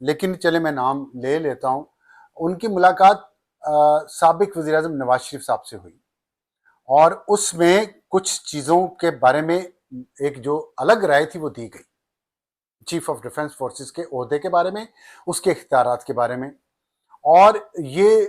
لیکن چلے میں نام لے لیتا ہوں. ان کی ملاقات سابق وزیر اعظم نواز شریف صاحب سے ہوئی اور اس میں کچھ چیزوں کے بارے میں ایک جو الگ رائے تھی وہ دی گئی. چیف آف ڈیفنس فورسز کے عہدے کے بارے میں، اس کے اختیارات کے بارے میں. اور یہ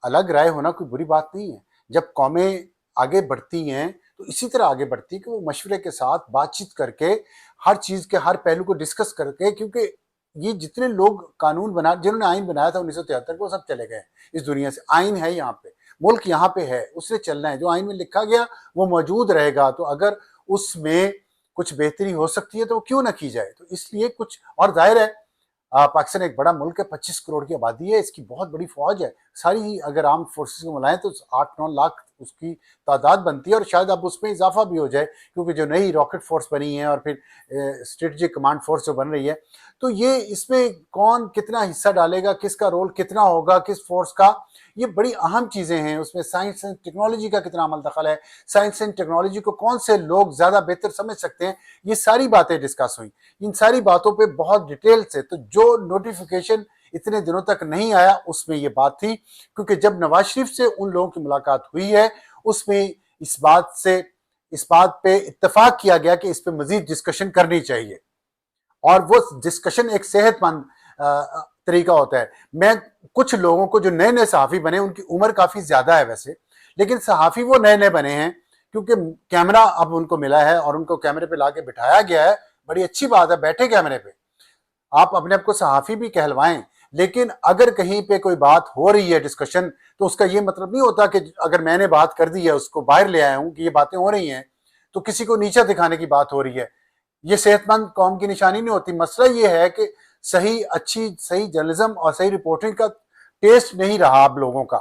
الگ رائے ہونا کوئی بری بات نہیں ہے. جب قومیں آگے بڑھتی ہیں تو اسی طرح آگے بڑھتی کہ وہ مشورے کے ساتھ بات چیت کر کے ہر چیز کے ہر پہلو کو ڈسکس کر کے، کیونکہ یہ جتنے لوگ قانون بنا، جنہوں نے آئین بنایا تھا 1973 کو، وہ سب چلے گئے اس دنیا سے. آئین ہے یہاں پہ، ملک یہاں پہ ہے، اس سے چلنا ہے. جو آئین میں لکھا گیا وہ موجود رہے گا. تو اگر اس میں کچھ بہتری ہو سکتی ہے تو وہ کیوں نہ کی جائے. تو اس لیے کچھ، اور ظاہر ہے پاکستان ایک بڑا ملک ہے، 25 کروڑ کی آبادی ہے، اس کی بہت بڑی فوج ہے. ساری ہی اگر آرم فورسز کو ملائیں تو 8-9 لاکھ اس کی تعداد بنتی ہے، اور شاید اب اس میں اضافہ بھی ہو جائے کیونکہ جو نئی راکٹ فورس بنی ہے اور پھر اسٹریٹجک کمانڈ فورس جو بن رہی ہے. تو یہ اس میں کون کتنا حصہ ڈالے گا، کس کا رول کتنا ہوگا، کس فورس کا، یہ بڑی اہم چیزیں ہیں. اس میں سائنس اینڈ ٹیکنالوجی کا کتنا عمل دخل ہے، سائنس اینڈ ٹیکنالوجی کو کون سے لوگ زیادہ بہتر سمجھ سکتے ہیں، یہ ساری باتیں ڈسکس ہوئیں. ان ساری باتوں پہ بہت ڈیٹیل سے، تو جو نوٹیفیکیشن اتنے دنوں تک نہیں آیا اس میں یہ بات تھی، کیونکہ جب نواز شریف سے ان لوگوں کی ملاقات ہوئی ہے اس میں اس بات پہ اتفاق کیا گیا کہ اس پہ مزید ڈسکشن کرنی چاہیے. اور وہ ڈسکشن ایک صحت مند طریقہ ہوتا ہے. میں کچھ لوگوں کو جو نئے نئے صحافی بنے، ان کی عمر کافی زیادہ ہے ویسے، لیکن صحافی وہ نئے نئے بنے ہیں کیونکہ کیمرہ اب ان کو ملا ہے اور ان کو کیمرے پہ لا کے بٹھایا گیا ہے. بڑی اچھی بات ہے، بیٹھے کیمرے پہ، آپ اپنے آپ کو صحافی بھی کہلوائیں. لیکن اگر کہیں پہ کوئی بات ہو رہی ہے ڈسکشن، تو اس کا یہ مطلب نہیں ہوتا کہ اگر میں نے بات کر دی ہے اس کو باہر لے آیا ہوں کہ یہ باتیں ہو رہی ہیں تو کسی کو نیچا دکھانے کی بات ہو رہی ہے. یہ صحت مند قوم کی نشانی نہیں ہوتی. مسئلہ یہ ہے کہ صحیح جرنلزم اور صحیح رپورٹنگ کا ٹیسٹ نہیں رہا اب لوگوں کا،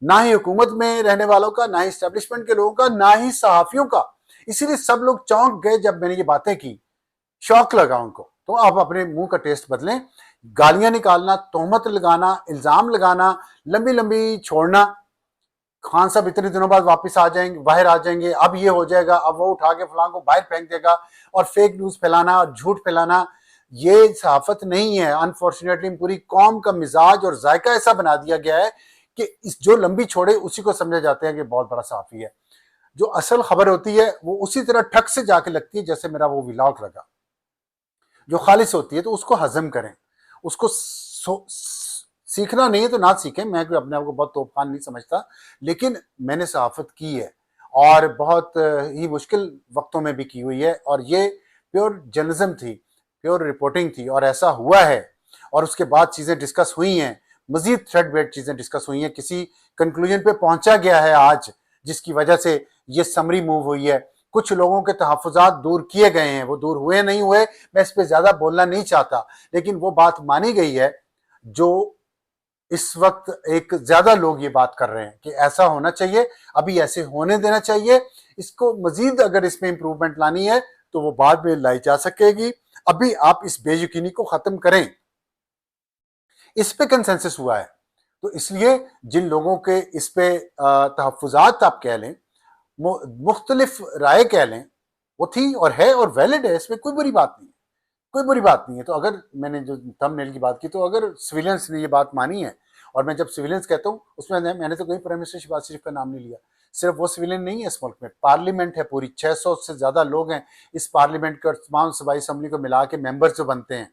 نہ ہی حکومت میں رہنے والوں کا، نہ ہی اسٹیبلشمنٹ کے لوگوں کا، نہ ہی صحافیوں کا. اسی لیے سب لوگ چونک گئے جب میں نے یہ باتیں کی، شوق لگا ان کو. تو آپ اپنے منہ کا ٹیسٹ بدلیں. گالیاں نکالنا، تہمت لگانا، الزام لگانا، لمبی لمبی چھوڑنا، خان صاحب اتنے دنوں بعد واپس آ جائیں گے، باہر آ جائیں گے، اب یہ ہو جائے گا، اب وہ اٹھا کے فلاں کو باہر پھینک دے گا، اور فیک نیوز پھیلانا اور جھوٹ پھیلانا، یہ صحافت نہیں ہے. انفارچونیٹلی پوری قوم کا مزاج اور ذائقہ ایسا بنا دیا گیا ہے کہ جو لمبی چھوڑے اسی کو سمجھا جاتے ہیں کہ بہت بڑا صحافی ہے. جو اصل خبر ہوتی ہے وہ اسی طرح ٹھک سے جا کے لگتی ہے جیسے میرا وہ ولاگ لگا. جو خالص ہوتی ہے تو اس کو ہضم کریں، اس کو سیکھنا نہیں ہے تو نہ سیکھیں. میں کوئی اپنے آپ کو بہت توپ خان نہیں سمجھتا، لیکن میں نے صحافت کی ہے اور بہت ہی مشکل وقتوں میں بھی کی ہوئی ہے، اور یہ پیور جرنلزم تھی، پیور رپورٹنگ تھی، اور ایسا ہوا ہے. اور اس کے بعد چیزیں ڈسکس ہوئی ہیں، مزید تھریڈ بیٹ چیزیں ڈسکس ہوئی ہیں، کسی کنکلوژن پہ پہنچا گیا ہے آج، جس کی وجہ سے یہ سمری موو ہوئی ہے. کچھ لوگوں کے تحفظات دور کیے گئے ہیں، وہ دور ہوئے نہیں ہوئے میں اس پہ زیادہ بولنا نہیں چاہتا، لیکن وہ بات مانی گئی ہے جو اس وقت ایک زیادہ لوگ یہ بات کر رہے ہیں کہ ایسا ہونا چاہیے، ابھی ایسے ہونے دینا چاہیے. اس کو مزید اگر اس میں امپروومنٹ لانی ہے تو وہ بعد میں لائی جا سکے گی. ابھی آپ اس بے یقینی کو ختم کریں. اس پہ کنسنسس ہوا ہے، تو اس لیے جن لوگوں کے اس پہ تحفظات آپ کہہ لیں، مختلف رائے کہہ لیں، وہ تھی اور ہے اور ویلڈ ہے، اس میں کوئی بری بات نہیں ہے، کوئی بری بات نہیں ہے. تو اگر میں نے جو تھم نیل کی بات کی، تو اگر سویلینس نے یہ بات مانی ہے، اور میں جب سویلینس کہتا ہوں اس میں نے تو کوئی پرائم منسٹر شہباز شریف کا نام نہیں لیا. صرف وہ سویلین نہیں ہے اس ملک میں، پارلیمنٹ ہے پوری، 600 سے زیادہ لوگ ہیں اس پارلیمنٹ کا، تمام صوبائی اسمبلی کو ملا کے ممبر جو بنتے ہیں،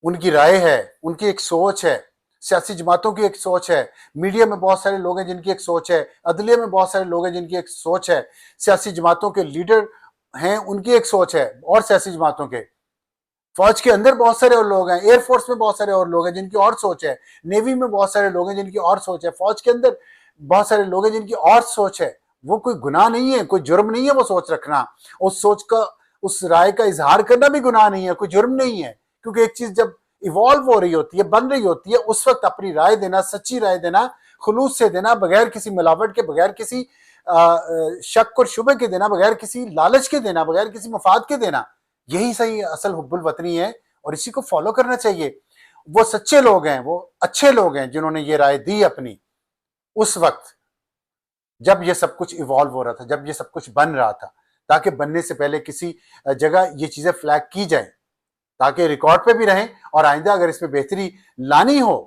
ان کی رائے ہے، ان کی ایک سوچ ہے، سیاسی جماعتوں کی ایک سوچ ہے، میڈیا میں بہت سارے لوگ ہیں جن کی ایک سوچ ہے، عدلیہ میں بہت سارے لوگ ہیں جن کی ایک سوچ ہے، سیاسی جماعتوں کے لیڈر ہیں ان کی ایک سوچ ہے، اور سیاسی جماعتوں کے فوج کے اندر بہت سارے اور لوگ ہیں، ایئر فورس میں بہت سارے اور لوگ ہیں جن کی اور سوچ ہے، نیوی میں بہت سارے لوگ ہیں جن کی اور سوچ ہے، فوج کے اندر بہت سارے لوگ ہیں جن کی اور سوچ ہے. وہ کوئی گناہ نہیں ہے، کوئی جرم نہیں ہے وہ سوچ رکھنا، اس سوچ کا، اس رائے کا اظہار کرنا بھی گناہ نہیں ہے، کوئی جرم نہیں ہے. کیونکہ ایک چیز جب ایوالو ہو رہی ہوتی ہے، بن رہی ہوتی ہے، اس وقت اپنی رائے دینا، سچی رائے دینا، خلوص سے دینا، بغیر کسی ملاوٹ کے، بغیر کسی شک اور شبہ کے دینا، بغیر کسی لالچ کے دینا، بغیر کسی مفاد کے دینا، یہی صحیح اصل حب الوطنی ہے، اور اسی کو فالو کرنا چاہیے. وہ سچے لوگ ہیں، وہ اچھے لوگ ہیں جنہوں نے یہ رائے دی اپنی اس وقت جب یہ سب کچھ ایوالو ہو رہا تھا، جب یہ سب کچھ بن رہا تھا، تاکہ بننے سے پہلے کسی جگہ یہ چیزیں فلیگ کی جائیں. تاکہ ریکارڈ پہ بھی رہیں اور آئندہ اگر اس میں بہتری لانی ہو،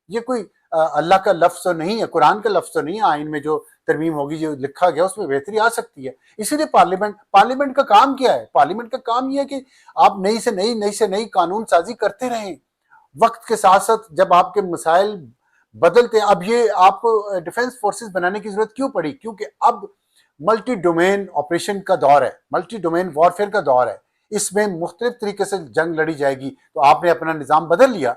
یہ کوئی اللہ کا لفظ تو نہیں ہے، قرآن کا لفظ تو نہیں ہے، آئین میں جو ترمیم ہوگی جو لکھا گیا اس میں بہتری آ سکتی ہے۔ اسی لیے پارلیمنٹ کا کام کیا ہے؟ پارلیمنٹ کا کام یہ ہے کہ آپ نئی سے نئی قانون سازی کرتے رہیں وقت کے ساتھ ساتھ۔ جب آپ کے مسائل بدلتے، اب یہ آپ کو ڈیفنس فورسز بنانے کی ضرورت کیوں پڑی؟ کیونکہ اب ملٹی ڈومین آپریشن کا دور ہے، ملٹی ڈومین وارفیئر کا دور ہے، اس میں مختلف طریقے سے جنگ لڑی جائے گی۔ تو آپ نے اپنا نظام بدل لیا،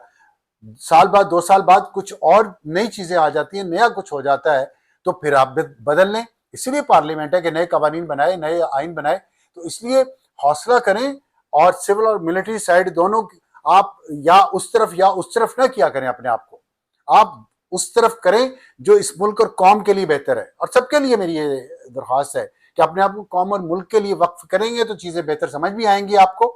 سال بعد 2 سال بعد کچھ اور نئی چیزیں آ جاتی ہیں، نیا کچھ ہو جاتا ہے، تو پھر آپ بدل لیں۔ اسی لیے پارلیمنٹ ہے کہ نئے قوانین بنائے، نئے آئین بنائے۔ تو اس لیے حوصلہ کریں، اور سول اور ملٹری سائڈ دونوں آپ یا اس طرف نہ کیا کریں اپنے آپ کو، آپ اس طرف کریں جو اس ملک اور قوم کے لیے بہتر ہے۔ اور سب کے لیے میری یہ درخواست ہے کہ اپنے آپ کو قوم اور ملک کے لیے وقف کریں گے تو چیزیں بہتر سمجھ بھی آئیں گی آپ کو،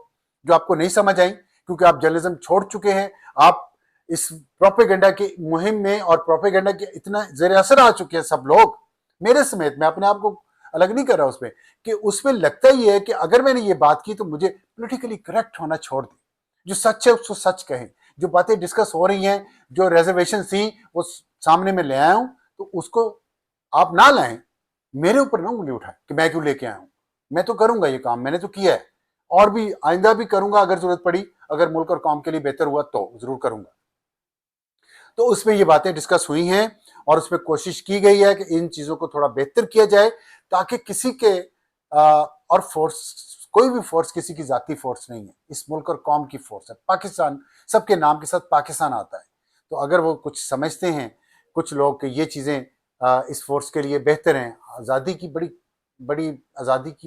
جو آپ کو نہیں سمجھ آئیں، کیونکہ آپ جرنلزم چھوڑ چکے ہیں، آپ اس پروپیگنڈا کی مہم میں اور پروپیگنڈا کے اتنا زیر اثر آ چکے ہیں سب لوگ، میرے سمیت۔ میں اپنے آپ کو الگ نہیں کر رہا اس میں، کہ اس میں لگتا ہی ہے کہ اگر میں نے یہ بات کی تو مجھے پولیٹیکلی کریکٹ ہونا چھوڑ دیں، جو سچ ہے اس کو سچ کہیں، جو باتیں ڈسکس ہو رہی ہیں، جو ریزرویشن تھیں وہ سامنے میں لے آیا ہوں، تو اس کو آپ نہ لائیں، میرے اوپر نہ انگلی اٹھائیں کہ میں کیوں لے کے آیا ہوں۔ میں تو کروں گا یہ کام، میں نے تو کیا ہے، اور بھی آئندہ بھی کروں گا، اگر ضرورت پڑی، اگر ملک اور قوم کے لیے بہتر ہوا تو ضرور کروں گا۔ تو اس میں یہ باتیں ڈسکس ہوئی ہیں، اور اس میں کوشش کی گئی ہے کہ ان چیزوں کو تھوڑا بہتر کیا جائے، تاکہ کسی کے اور فورس، کوئی بھی فورس کسی کی ذاتی فورس نہیں ہے، اس ملک اور قوم کی فورس ہے۔ پاکستان سب کے نام کے ساتھ پاکستان آتا ہے، تو اگر وہ کچھ سمجھتے ہیں کچھ لوگ کہ یہ چیزیں اس فورس کے لیے بہتر ہیں، آزادی کی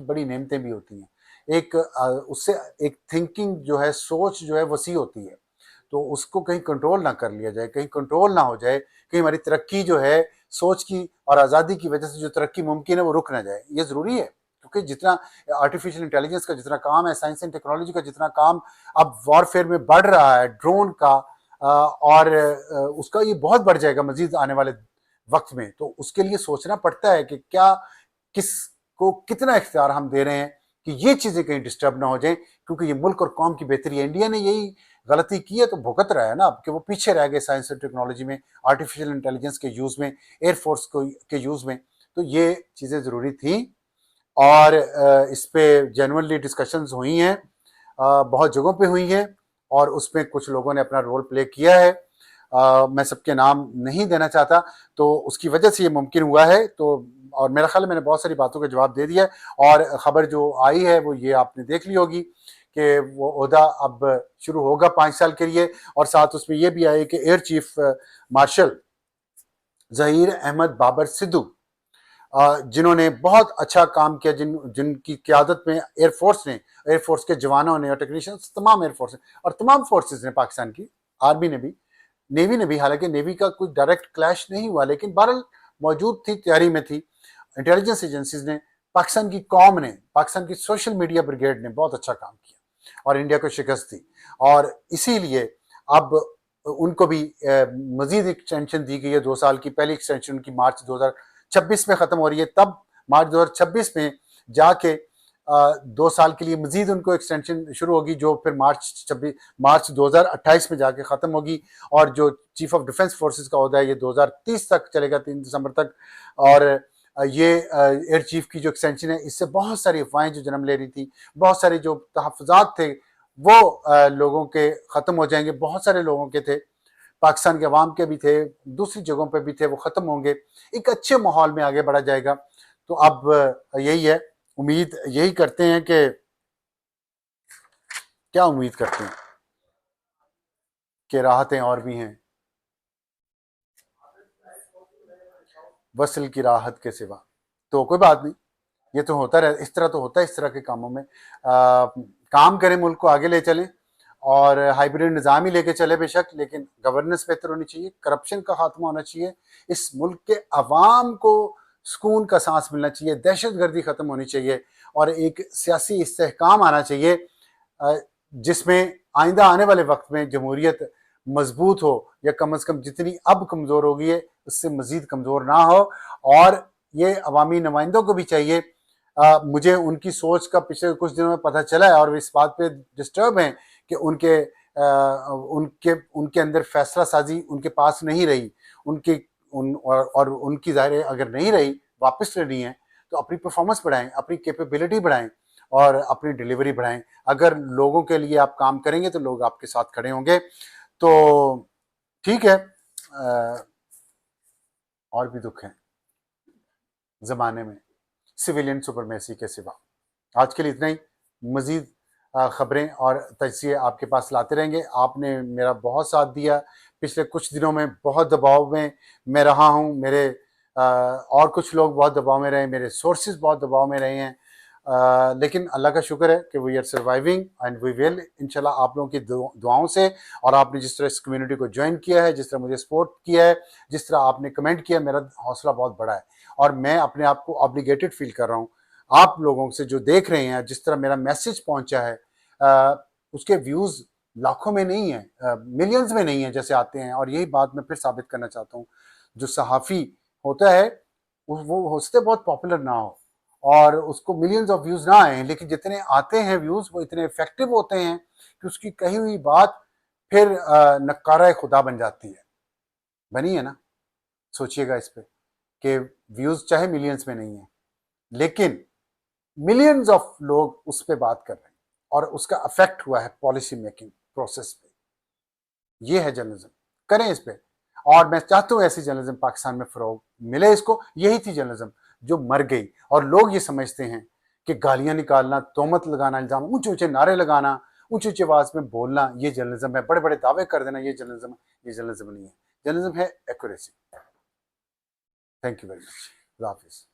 بڑی نعمتیں بھی ہوتی ہیں، ایک اس سے ایک تھنکنگ جو ہے، سوچ جو ہے وسیع ہوتی ہے، تو اس کو کہیں کنٹرول نہ کر لیا جائے، کہیں کنٹرول نہ ہو جائے، کہیں ہماری ترقی جو ہے سوچ کی اور آزادی کی وجہ سے جو ترقی ممکن ہے وہ رک نہ جائے۔ یہ ضروری ہے، کیونکہ جتنا آرٹیفیشل انٹیلیجنس کا جتنا کام ہے، سائنس اینڈ ٹیکنالوجی کا جتنا کام اب وارفیئر میں بڑھ رہا ہے، ڈرون کا اور اس کا یہ بہت بڑھ جائے گا مزید آنے والے وقت میں، تو اس کے لیے سوچنا پڑتا ہے کہ کیا کس کو کتنا اختیار ہم دے رہے ہیں کہ یہ چیزیں کہیں ڈسٹرب نہ ہو جائیں، کیونکہ یہ ملک اور قوم کی بہتری ہے۔ انڈیا نے یہی غلطی کی ہے تو بھگت رہا ہے نا اب، کہ وہ پیچھے رہ گئے سائنس اور ٹیکنالوجی میں، آرٹیفیشل انٹیلیجنس کے یوز میں، ایئر فورس کے یوز میں۔ تو یہ چیزیں ضروری تھیں، اور اس پہ جینوئنلی ڈسکشنز ہوئی ہیں، بہت جگہوں پہ ہوئی ہیں، اور اس میں کچھ لوگوں نے اپنا رول پلے کیا ہے۔ میں سب کے نام نہیں دینا چاہتا، تو اس کی وجہ سے یہ ممکن ہوا ہے۔ تو اور میرا خیال ہے میں نے بہت ساری باتوں کا جواب دے دیا ہے، اور خبر جو آئی ہے وہ یہ آپ نے دیکھ لی ہوگی کہ وہ عہدہ اب شروع ہوگا 5 سال کے لیے، اور ساتھ اس میں یہ بھی آئے کہ air chief marshal Zaheer Ahmed Babar Sidhu, جنہوں نے بہت اچھا کام کیا، جن کی قیادت میں ایئر فورس کے جوانوں نے اور ٹیکنیشینز، تمام ایئر فورس اور تمام فورسز نے، پاکستان کی آرمی نے بھی، نیوی نے بھی، حالانکہ نیوی کا کوئی ڈائریکٹ کلیش نہیں ہوا لیکن بہرحال موجود تھی، تیاری میں تھی۔ انٹیلیجنس ایجنسیز نے، پاکستان کی قوم نے، پاکستان کی سوشل میڈیا بریگیڈ نے بہت اچھا کام کیا اور انڈیا کو شکست دی، اور اسی لیے اب ان کو بھی مزید ایکسٹینشن دی گئی ہے 2 سال کی۔ پہلی ایکسٹینشن ان کی مارچ 2026 میں ختم ہو رہی ہے، تب مارچ 2026 میں جا کے 2 سال کے لیے مزید ان کو ایکسٹینشن شروع ہوگی، جو پھر مارچ 2028 میں جا کے ختم ہوگی، اور جو چیف آف ڈیفنس فورسز کا عہدہ ہے یہ 2030 تک چلے گا، 3 دسمبر تک۔ اور یہ ایئر چیف کی جو ایکسٹینشن ہے، اس سے بہت ساری افواہیں جو جنم لے رہی تھی، بہت سارے جو تحفظات تھے وہ لوگوں کے ختم ہو جائیں گے، بہت سارے لوگوں کے تھے، پاکستان کے عوام کے بھی تھے، دوسری جگہوں پہ بھی تھے، وہ ختم ہوں گے، ایک اچھے ماحول میں آگے بڑھا جائے گا۔ تو اب یہی ہے، امید یہی کرتے ہیں کہ کیا امید کرتے ہیں کہ راحتیں اور بھی ہیں، وصل کی راحت کے سوا تو کوئی بات نہیں، یہ تو ہوتا رہتا، اس طرح تو ہوتا ہے، اس طرح کے کاموں میں کام کریں، ملک کو آگے لے چلیں، اور ہائیبریڈ نظام ہی لے کے چلے بے شک، لیکن گورننس بہتر ہونی چاہیے، کرپشن کا خاتمہ ہونا چاہیے، اس ملک کے عوام کو سکون کا سانس ملنا چاہیے، دہشت گردی ختم ہونی چاہیے، اور ایک سیاسی استحکام آنا چاہیے، جس میں آئندہ آنے والے وقت میں جمہوریت مضبوط ہو، یا کم از کم جتنی اب کمزور ہو گئی ہے اس سے مزید کمزور نہ ہو۔ اور یہ عوامی نمائندوں کو بھی چاہیے، مجھے ان کی سوچ کا پچھلے کچھ دنوں میں پتہ چلا ہے، اور وہ اس بات پہ ڈسٹرب ہیں کہ کہ ان کے اندر فیصلہ سازی ان کے پاس نہیں رہی، اور ان کی ظاہر اگر نہیں رہی واپس لینی ہے تو اپنی پرفارمنس بڑھائیں، اپنی کیپیبلٹی بڑھائیں اور اپنی ڈیلیوری بڑھائیں. اگر لوگوں کے لیے آپ کام کریں گے تو لوگ آپ کے ساتھ کھڑے ہوں گے. تو ٹھیک ہے، اور بھی دکھ ہیں زمانے میں سویلین سپرمیسی کے سوا. آج کے لیے اتنا ہی. مزید خبریں اور تجزیے آپ کے پاس لاتے رہیں گے. آپ نے میرا بہت ساتھ دیا پچھلے کچھ دنوں میں، بہت دباؤ میں میں رہا ہوں. میرے اور کچھ لوگ بہت دباؤ میں رہے، میرے سورسز بہت دباؤ میں رہے ہیں، لیکن اللہ کا شکر ہے کہ we are surviving and we will انشاءاللہ آپ لوگوں کی دعاؤں سے، اور آپ نے جس طرح اس کمیونٹی کو جوائن کیا ہے، جس طرح مجھے سپورٹ کیا ہے، جس طرح آپ نے کمنٹ کیا، میرا حوصلہ بہت بڑا ہے اور میں اپنے آپ کو آبلیگیٹڈ فیل کر رہا ہوں. آپ لوگوں سے جو دیکھ رہے ہیں، جس طرح میرا میسج پہنچا ہے، اس کے ویوز لاکھوں میں نہیں ہیں، ملینز میں نہیں ہیں جیسے آتے ہیں. اور یہی بات میں پھر ثابت کرنا چاہتا ہوں، جو صحافی ہوتا ہے وہ ہو سکتا ہے بہت پاپولر نہ ہو اور اس کو ملینز آف ویوز نہ آئیں، لیکن جتنے آتے ہیں ویوز وہ اتنے افیکٹو ہوتے ہیں کہ اس کی کہی ہوئی بات پھر نقارہ خدا بن جاتی ہے. بنی ہے نا؟ سوچئے گا اس پہ کہ ویوز چاہے ملینز میں نہیں ہیں لیکن ملینز آف لوگ اس پہ بات کر رہے ہیں اور اس کا افیکٹ ہوا ہے پالیسی میکنگ پروسیس پہ. یہ ہے جرنلزم. کریں اس پہ، اور میں چاہتا ہوں ایسی جرنلزم پاکستان میں فروغ ملے اس کو. یہی تھی جرنلزم جو مر گئی، اور لوگ یہ سمجھتے ہیں کہ گالیاں نکالنا، تہمت لگانا، الزام، اونچے اونچے نعرے لگانا، اونچی اونچی آواز میں بولنا یہ جرنلزم ہے، بڑے بڑے دعوے کر دینا یہ جرنلزم ہے. یہ جرنلزم نہیں ہے. جرنلزم ہے accuracy. Thank you very much. اللہ حافظ.